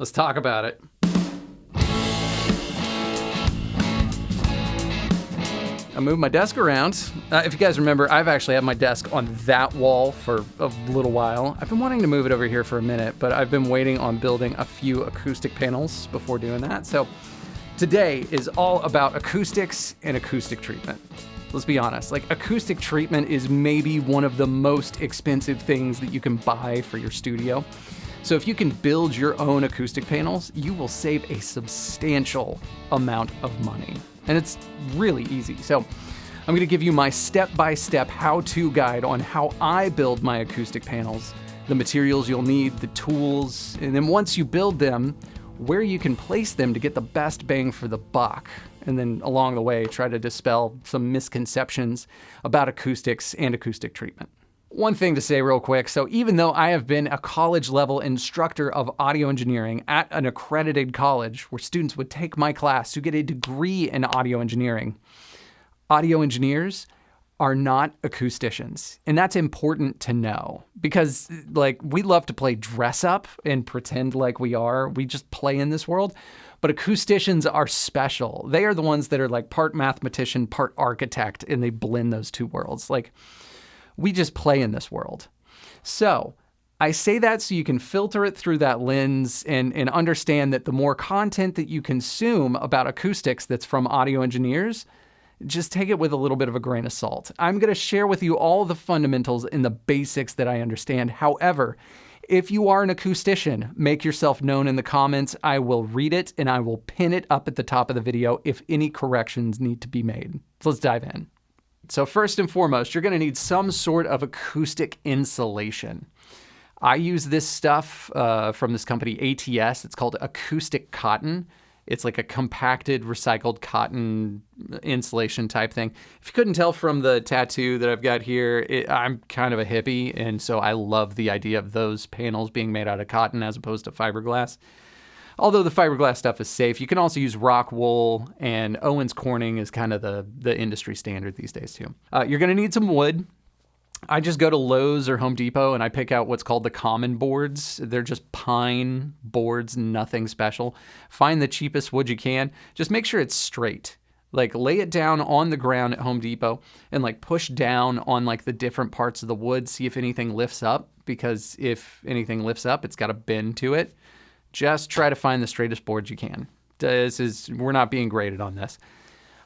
Let's talk about it. I moved my desk around. If you guys remember, I've actually had my desk on that wall for a little while. I've been wanting to move it over here for a minute, but I've been waiting on building a few acoustic panels before doing that. So today is all about acoustics and acoustic treatment. Let's be honest, like acoustic treatment is maybe one of the most expensive things that you can buy for your studio. So if you can build your own acoustic panels, you will save a substantial amount of money. And it's really easy. So I'm gonna give you my step-by-step how-to guide on how I build my acoustic panels, the materials you'll need, the tools, and then once you build them, where you can place them to get the best bang for the buck. And then along the way, try to dispel some misconceptions about acoustics and acoustic treatment. One thing to say real quick, so even though I have been a college-level instructor of audio engineering at an accredited college where students would take my class to get a degree in audio engineering, audio engineers are not acousticians. And that's important to know because like we love to play dress up and pretend like we are. We just play in this world. But acousticians are special. They are the ones that are like part mathematician, part architect, and they blend those two worlds. Like we just play in this world. So I say that so you can filter it through that lens and understand that the more content that you consume about acoustics that's from audio engineers, just take it with a little bit of a grain of salt. I'm gonna share with you all the fundamentals and the basics that I understand. However, if you are an acoustician, make yourself known in the comments. I will read it and I will pin it up at the top of the video if any corrections need to be made. So let's dive in. So first and foremost, you're gonna need some sort of acoustic insulation. I use this stuff from this company ATS. It's called Acoustic Cotton. It's like a compacted recycled cotton insulation type thing. If you couldn't tell from the tattoo that I've got here, I'm kind of a hippie, and so I love the idea of those panels being made out of cotton as opposed to fiberglass. Although the fiberglass stuff is safe, you can also use rock wool, and Owens Corning is kind of the industry standard these days too. You're gonna need some wood. I just go to Lowe's or Home Depot and I pick out what's called the common boards. They're just pine boards, nothing special. Find the cheapest wood you can. Just make sure it's straight. Like lay it down on the ground at Home Depot and like push down on like the different parts of the wood, see if anything lifts up, because if anything lifts up, it's got a bend to it. Just try to find the straightest boards you can. We're not being graded on this.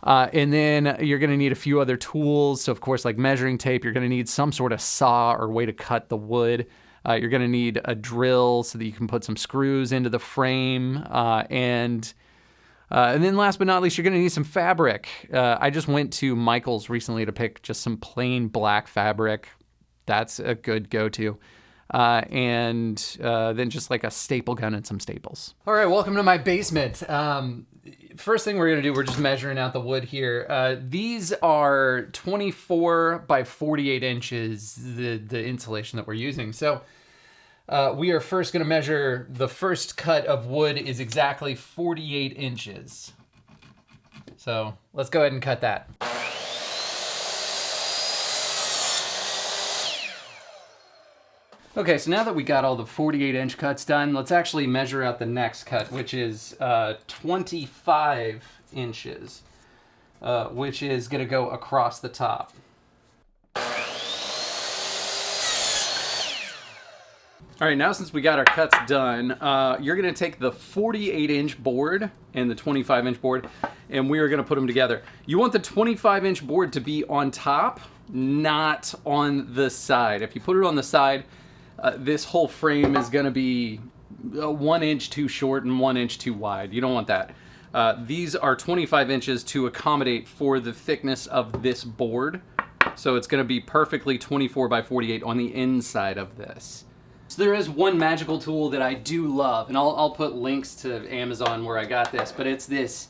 And then you're gonna need a few other tools. So of course, like measuring tape, you're gonna need some sort of saw or way to cut the wood. You're gonna need a drill so that you can put some screws into the frame. And then last but not least, you're gonna need some fabric. I just went to Michael's recently to pick just some plain black fabric. That's a good go-to. And then just like a staple gun and some staples. All right, welcome to my basement. First thing we're gonna do, we're just measuring out the wood here. These are 24 by 48 inches, the insulation that we're using. So we are first gonna measure, the first cut of wood is exactly 48 inches. So let's go ahead and cut that. Okay, so now that we got all the 48-inch cuts done, let's actually measure out the next cut, which is 25 inches, which is gonna go across the top. All right, now since we got our cuts done, you're gonna take the 48-inch board and the 25-inch board, and we are gonna put them together. You want the 25-inch board to be on top, not on the side. If you put it on the side, this whole frame is gonna be 1 inch too short and 1 inch too wide. You don't want that. These are 25 inches to accommodate for the thickness of this board. So it's gonna be perfectly 24 by 48 on the inside of this. So there is one magical tool that I do love, and I'll put links to Amazon where I got this, but it's this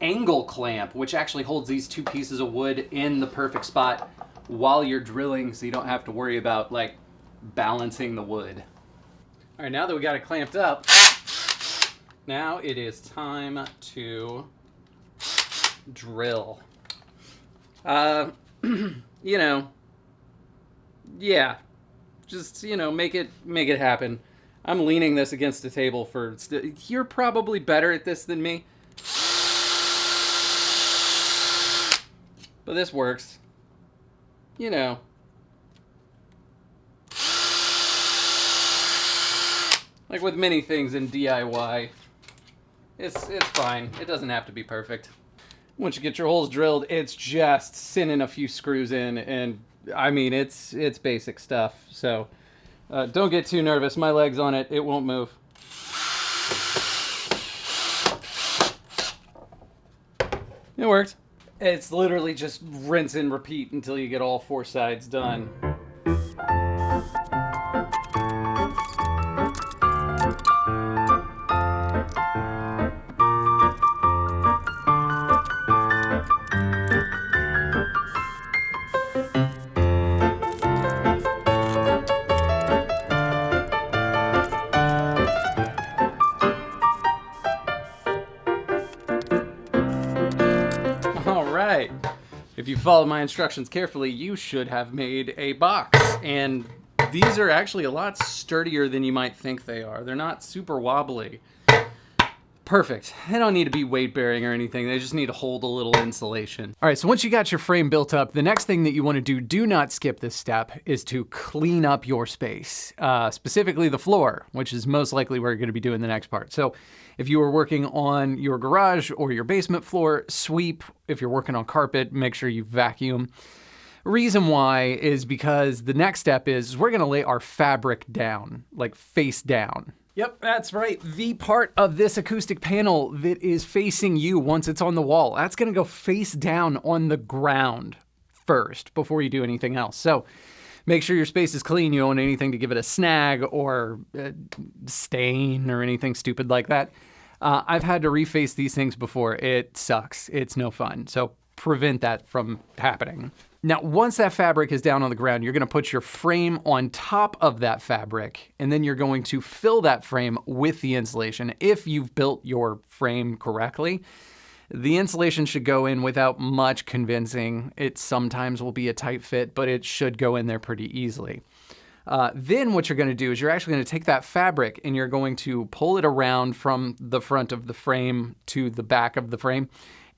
angle clamp, which actually holds these two pieces of wood in the perfect spot while you're drilling, so you don't have to worry about like balancing the wood. All right, now that we got it clamped up, now it is time to drill. You know, yeah, just, you know, make it happen. I'm leaning this against the table you're probably better at this than me. But this works. You know. Like with many things in DIY, it's fine. It doesn't have to be perfect. Once you get your holes drilled, it's just sending a few screws in, and I mean, it's basic stuff. So don't get too nervous. My leg's on it. It won't move. It worked. It's literally just rinse and repeat until you get all 4 sides done. If you follow my instructions carefully, you should have made a box. And these are actually a lot sturdier than you might think they are. They're not super wobbly. Perfect. They don't need to be weight bearing or anything. They just need to hold a little insulation. All right, so once you got your frame built up, the next thing that you want to do not skip this step, is to clean up your space, specifically the floor, which is most likely where you're going to be doing the next part. So if you are working on your garage or your basement floor, sweep. If you're working on carpet, make sure you vacuum. Reason why is because the next step is we're going to lay our fabric down, like face down. Yep, that's right. The part of this acoustic panel that is facing you once it's on the wall, that's going to go face down on the ground first before you do anything else. So make sure your space is clean. You don't want anything to give it a snag or a stain or anything stupid like that. I've had to reface these things before. It sucks. It's no fun. So prevent that from happening. Now, once that fabric is down on the ground, you're going to put your frame on top of that fabric, and then you're going to fill that frame with the insulation. If you've built your frame correctly, the insulation should go in without much convincing. It sometimes will be a tight fit, but it should go in there pretty easily. Then what you're going to do is you're actually going to take that fabric and you're going to pull it around from the front of the frame to the back of the frame,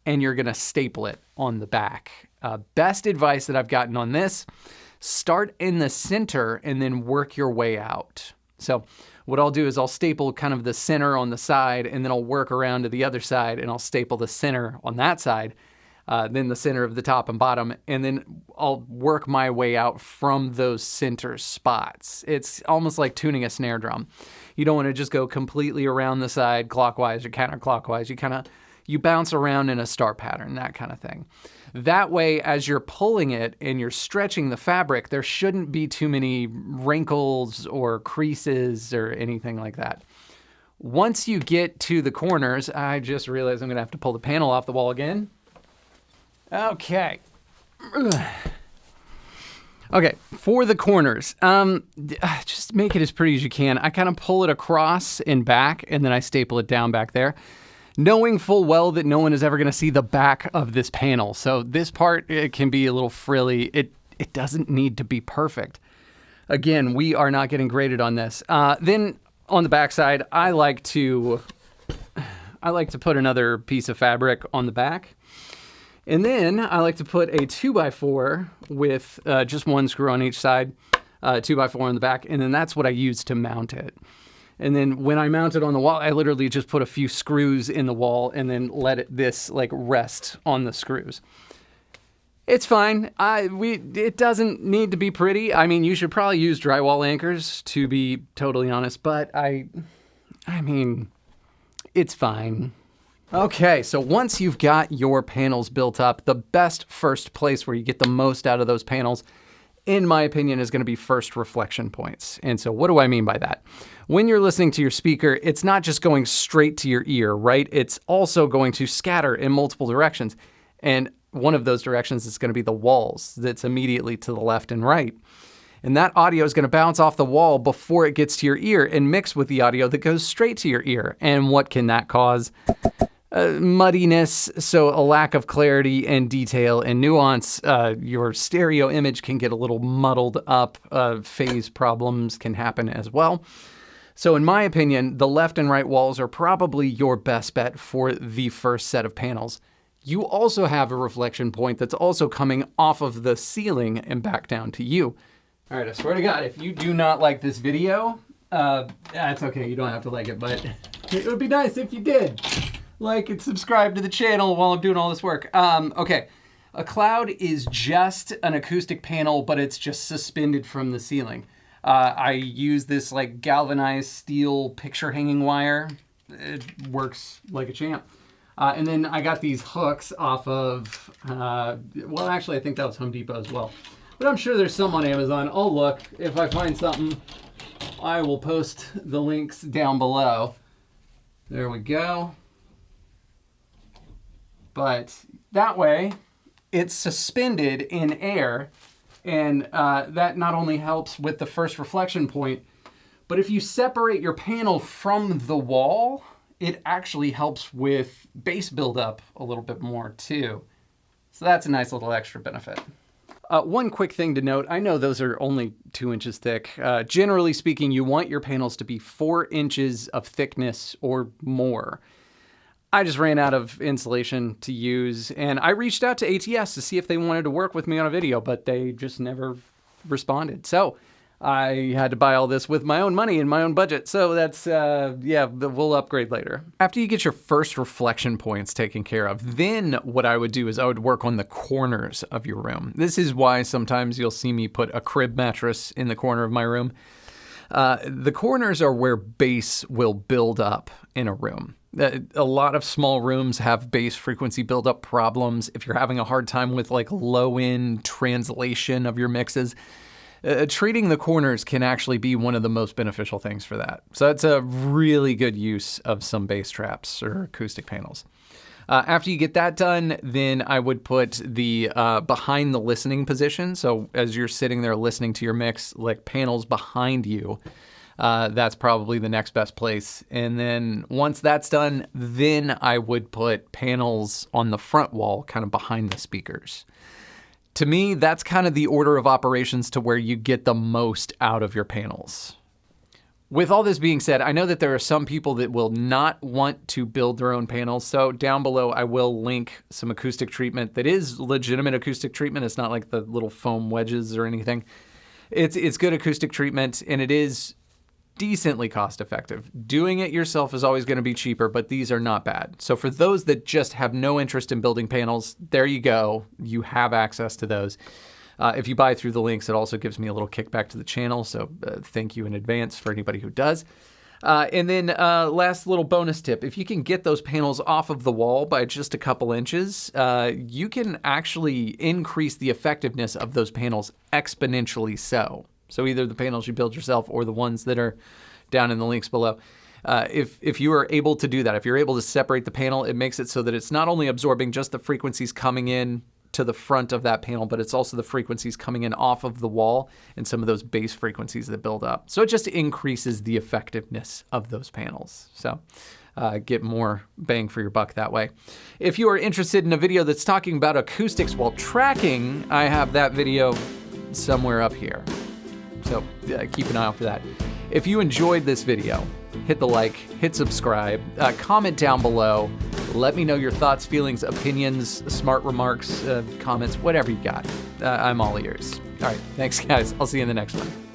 and you're going to staple it on the back. Best advice that I've gotten on this, start in the center and then work your way out. So what I'll do is I'll staple kind of the center on the side, and then I'll work around to the other side and I'll staple the center on that side, then the center of the top and bottom, and then I'll work my way out from those center spots. It's almost like tuning a snare drum. You don't want to just go completely around the side clockwise or counterclockwise. You bounce around in a star pattern, that kind of thing. That way, as you're pulling it and you're stretching the fabric, there shouldn't be too many wrinkles or creases or anything like that. Once you get to the corners, I just realized I'm gonna have to pull the panel off the wall again. Okay. Okay, for the corners, just make it as pretty as you can. I kind of pull it across and back, and then I staple it down back there, knowing full well that no one is ever going to see the back of this panel. So this part, it can be a little frilly. It doesn't need to be perfect. Again, we are not getting graded on this. Then on the back side, I like to put another piece of fabric on the back. And then I like to put a 2x4 with just one screw on each side, 2x4 on the back, and then that's what I use to mount it. And then when I mount it on the wall, I literally just put a few screws in the wall and then let this like rest on the screws. It's fine. It doesn't need to be pretty. I mean, you should probably use drywall anchors, to be totally honest, but I mean, it's fine. Okay, so once you've got your panels built up, the best first place where you get the most out of those panels, in my opinion, is going to be first reflection points. And so what do I mean by that? When you're listening to your speaker, it's not just going straight to your ear, right? It's also going to scatter in multiple directions. And one of those directions is going to be the walls that's immediately to the left and right. And that audio is going to bounce off the wall before it gets to your ear and mix with the audio that goes straight to your ear. And what can that cause? Muddiness, so a lack of clarity and detail and nuance. Your stereo image can get a little muddled up. Phase problems can happen as well. So in my opinion, the left and right walls are probably your best bet for the first set of panels. You also have a reflection point that's also coming off of the ceiling and back down to you. All right, I swear to God, if you do not like this video, that's okay, you don't have to like it, but it would be nice if you did. Like and subscribe to the channel while I'm doing all this work. Okay, a cloud is just an acoustic panel, but it's just suspended from the ceiling. I use this like galvanized steel picture hanging wire. It works like a champ. And then I got these hooks off of, well, actually, I think that was Home Depot as well. But I'm sure there's some on Amazon. I'll look. If I find something, I will post the links down below. There we go. But that way, it's suspended in air. And that not only helps with the first reflection point, but if you separate your panel from the wall, it actually helps with bass buildup a little bit more too. So that's a nice little extra benefit. One quick thing to note, I know those are only 2 inches thick. Generally speaking, you want your panels to be 4 inches of thickness or more. I just ran out of insulation to use, and I reached out to ATS to see if they wanted to work with me on a video, but they just never responded. So I had to buy all this with my own money and my own budget. So that's, yeah, we'll upgrade later. After you get your first reflection points taken care of, then what I would do is I would work on the corners of your room. This is why sometimes you'll see me put a crib mattress in the corner of my room. The corners are where bass will build up in a room. A lot of small rooms have bass frequency buildup problems. If you're having a hard time with like low-end translation of your mixes, treating the corners can actually be one of the most beneficial things for that. So it's a really good use of some bass traps or acoustic panels. After you get that done, then I would put the behind the listening position. So as you're sitting there listening to your mix, like panels behind you, that's probably the next best place. And then once that's done, then I would put panels on the front wall, kind of behind the speakers. To me, that's kind of the order of operations to where you get the most out of your panels. With all this being said, I know that there are some people that will not want to build their own panels. So down below, I will link some acoustic treatment that is legitimate acoustic treatment. It's not like the little foam wedges or anything. It's good acoustic treatment, and it is decently cost effective. Doing it yourself is always going to be cheaper, but these are not bad. So for those that just have no interest in building panels, there you go. You have access to those. If you buy through the links, it also gives me a little kickback to the channel. So thank you in advance for anybody who does. And then last little bonus tip, if you can get those panels off of the wall by just a couple inches, you can actually increase the effectiveness of those panels exponentially so. So either the panels you build yourself or the ones that are down in the links below. If you are able to do that, if you're able to separate the panel, it makes it so that it's not only absorbing just the frequencies coming in to the front of that panel, but it's also the frequencies coming in off of the wall and some of those bass frequencies that build up. So it just increases the effectiveness of those panels. So get more bang for your buck that way. If you are interested in a video that's talking about acoustics while tracking, I have that video somewhere up here. So keep an eye out for that. If you enjoyed this video, hit the like, hit subscribe, comment down below. Let me know your thoughts, feelings, opinions, smart remarks, comments, whatever you got. I'm all ears. All right, thanks guys. I'll see you in the next one.